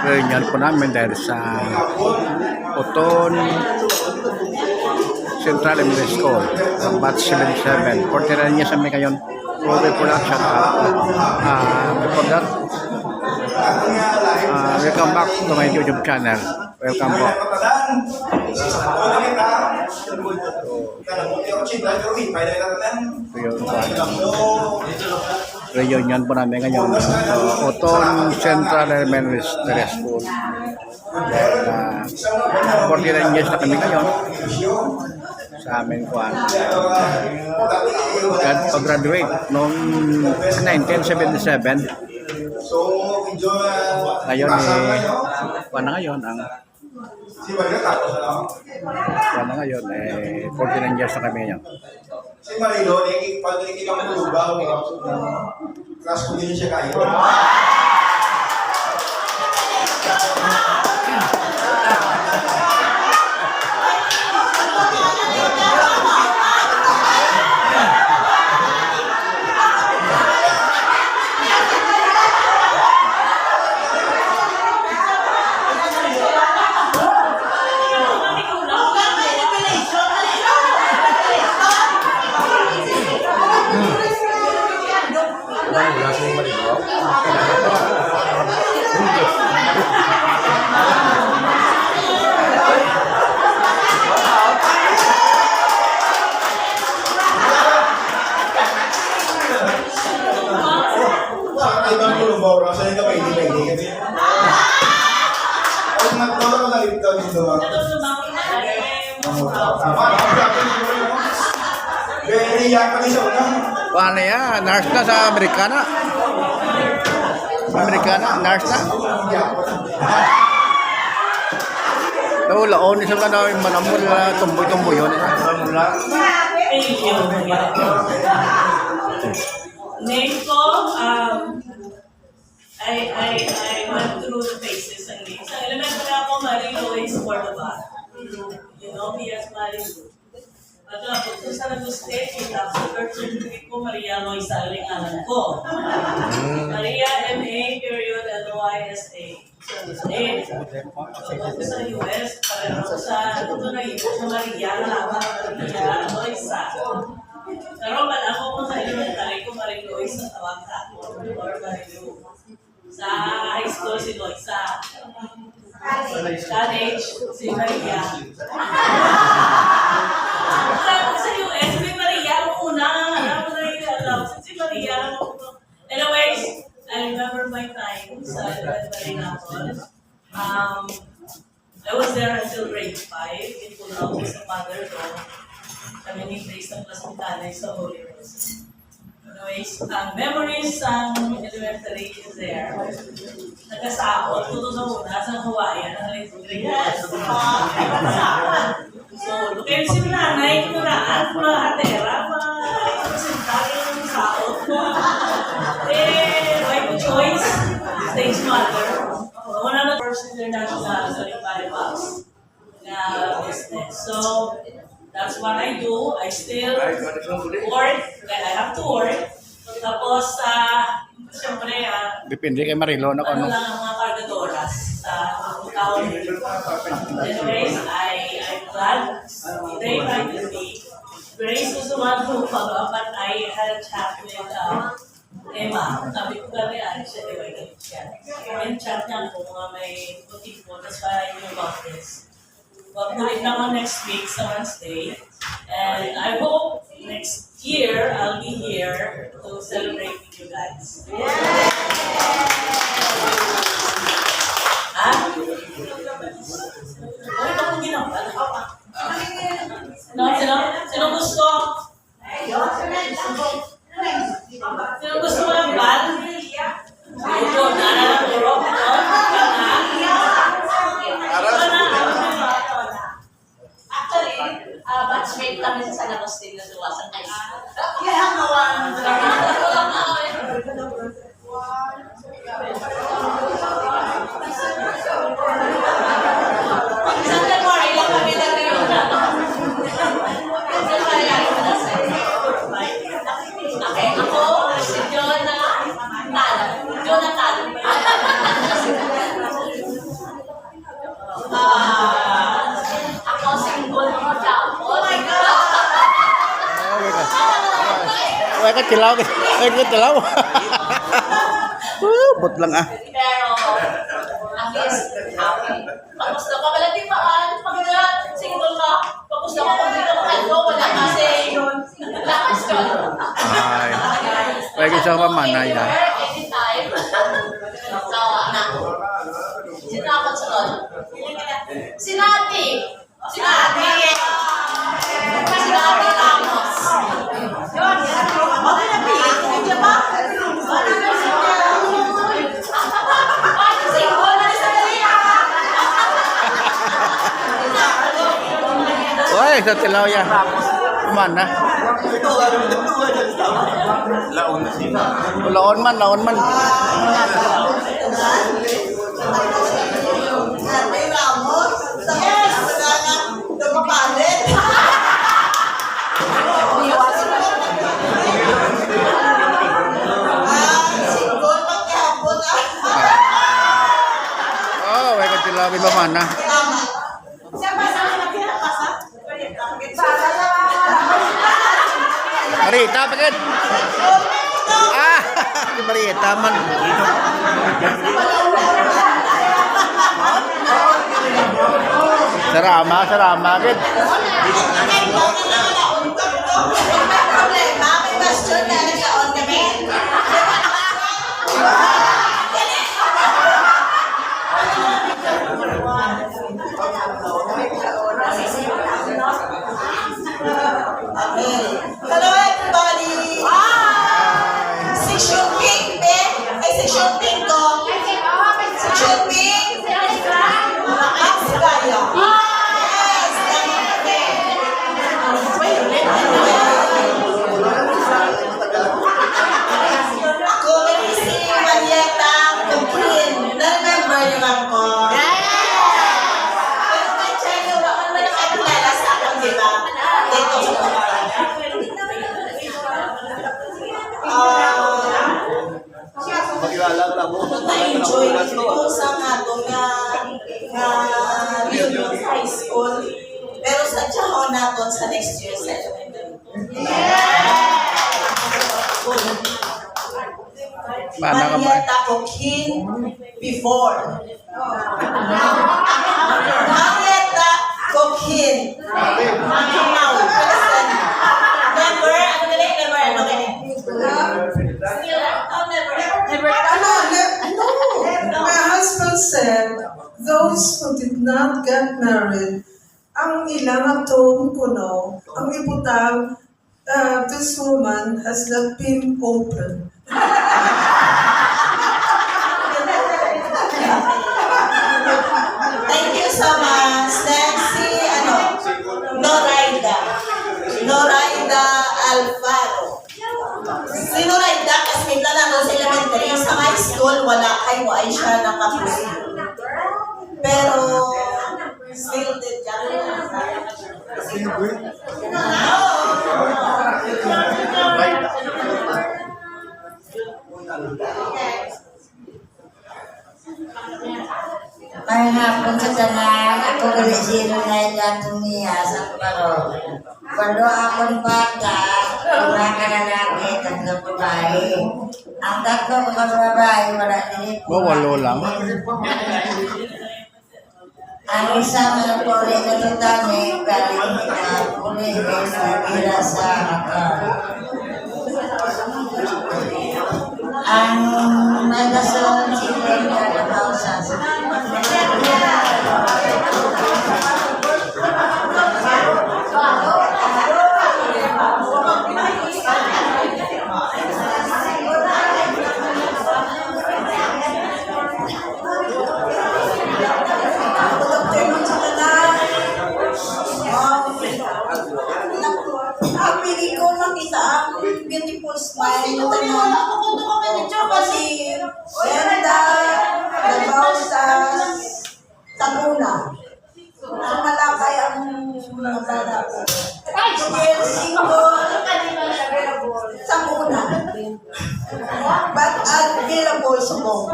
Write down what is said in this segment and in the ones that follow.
reunion po namin dahil sa Oton Central Elementary School, batch 77. 49 years kami ngayon. Robert Production. Before that, welcome back to my YouTube channel. Welcome po. Reunion po namin ngayon sa Oton Central Elementary School. Dahil 49 years na kami ngayon sa amin kuhan. Pag-graduate noong 1977. Ngayon kuhan na ngayon ang kuhan na ngayon 49 years na kami ngayon. Si Marilo, pag nakikita mo lugaw, crush ko din siya kayo. Paano yan? Nurse na sa Amerikana? Amerikana? Nurse na? Laon isa ka na yung manamul na tumboy-tumboy yun. Name ko, I went through the phases and names. Sa elementary ako, Marilo is Cordova. You know me as Marilo. At ako sa Laguste, sa birth certificate ko, Maria Loisa ang alam ko. Maria M.A. period L-O-I-S-A. So, sa US, pareho sa ito na ito sa Maria, Maria Loisa. Pero ako kung sa elementary ko, Maria Loisa, tawag ka ako, or Marilo. Sa high school, si Loisa. College, si Maria. Sa US, si Maria mo una. Si Maria mo. Anyways, I remember my time sa elementary na ako. I was there until grade 5. It pulled out sa mother ko. Kami ni Grace ng Plasmitana sa Holy Rose. Anyways, memories ang elementary is there. Nagkasakot, tuto sa una, sa Hawaii, grade 1. So, kayo si nanay, kunaan, hatera, presentari ng saot mo. By choice, stage mother. One of the first international certified box na business. So, that's what I do. I still work. I have to work. Tapos, siyempre, Depende kay Marilo na ano ano. lang ang mga kargadoras sa taon. Anyways, I'm glad they tried to be. Grace was the one who but I had a chat with Emma. Sabi ko kami, siya, anyway, yung chat niya kung mga may putik po, that's why I knew about this. But tuloy na ako next week sa Wednesday. And I hope next year, I'll be here to celebrate with you guys. Bakit ako ginawa? Sino gusto? Sino gusto mo ng bal? Ito, nararaturo. Actually, batchmate kami sa San Agustin na duwasan high school. Yeah, Okay, ako, si Jonathan. Ay, katilaw. Ay, katilaw. Put lang ah. Pero, at least, happy. Kamusta ka? Wala di paan. Pag single ka, kamusta ka pag di ka makalbo, wala kasi lakas ka. Ay. Pwede siyang mamanay ah. Anytime. Sawa na. Sino ako sunod? Sinati. Sinati. Sinati Ramos. Yun. Okay na, pili ko niya ba? Uy, sa tilaw yan. Mana? Laon man, laon man. May Ramos, sa wala na dumapalit. Single maghapon Oh, may katilawin ba mana? Marita, bakit? Ah, si Marita man. Sarama, sarama, agad. problema, may question na nag-on kami. Okay. Hello everybody! Section pink, Ben. Ay, section pink ko. Section pink. Max Gaya. Yes! Ako, si Marietta Cumplin. Na-remember niyo lang ko? Pero may China, wala man nakakilala sa akin, di ba? Dito sa Pagkakas. Na-enjoy ko sa ato nga Union High School. Pero sa tiyaho natin sa next year sa elementary. Mana ka ba? Marietta Coquin before. Marietta Coquin. Now, listen. Never, ano galing? Never, ano galing? Oh, never. No, my husband said those who did not get married, ang ilang atong kuno, ang ibutang, this woman has not been open. Thank you so much. Next, si, Noraida. Noraida Alfaro. Si Noraida, kasi may lang sa elementary. Sa high school, wala kayo ay siya nakapusin. Pero, still did May hapon sa tanan, ako gali zero na ilatong niya sa paro. Palo akong bata, wala ka na laki, tatlo babae. Ang tatlo ko babae, wala nili po. Oh, walo lang. Ang isa mga puli na tutani, galing na puli na nila sa akar. Ang magason sila na kausas. Pili ko makita ang beautiful smile na tayo. Kasi, Brenda, Labaw sa Taguna. Sumalakay ang mga bata ko. Still single, sa muna. But available sa mo.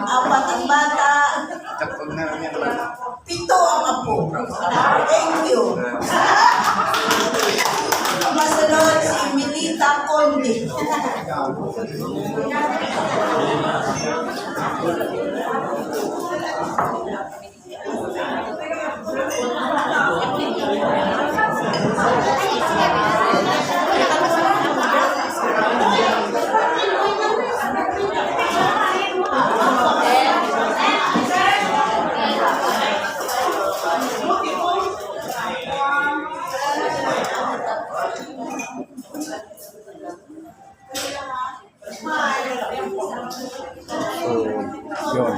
Apat ang bata. Pito ang apo. Thank you. Masunod. So, yun.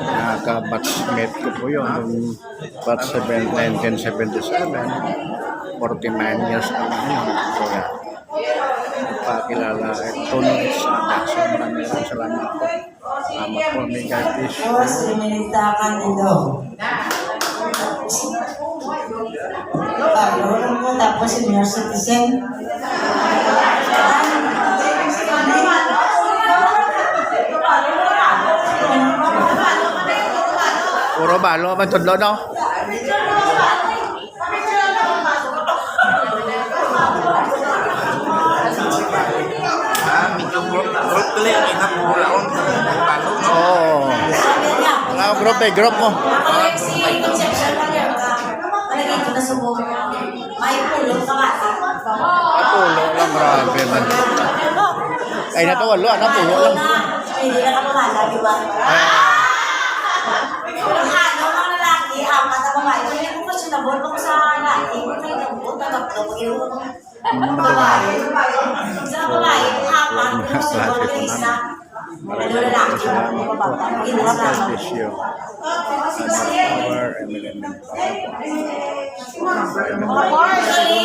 Nakaka-batchmate ko po yun. Yung batch 1977. 49 years na ngayon. Kaya, pakilala Tony Sada. So, maraming salamat po. Salamat po, may God bless you. Tapos, minilitakan nito. Pagkaroon mo, tapos senior citizen. Puro balo, matudlo, no? Medyo group tuloy ang inapulaon. Oo. Mga group mo. Si Concepcion lang yan ka. Palagay ko na subukan. May pulong ka nga. Pulo lang, grabe man. Ay, natawalo, pulo lang. Hindi na ka pamala, di ba? Ang ano, mga lalaki, apat na babae. Kaya kung questionable kung sa lalaki, kung may nabot na tatlo, pag-iwan ko babae. Sa babae, apat, questionable na isa. Ano lalaki, mga babata. Hindi na God lang. bless you. Our eminent. Actually,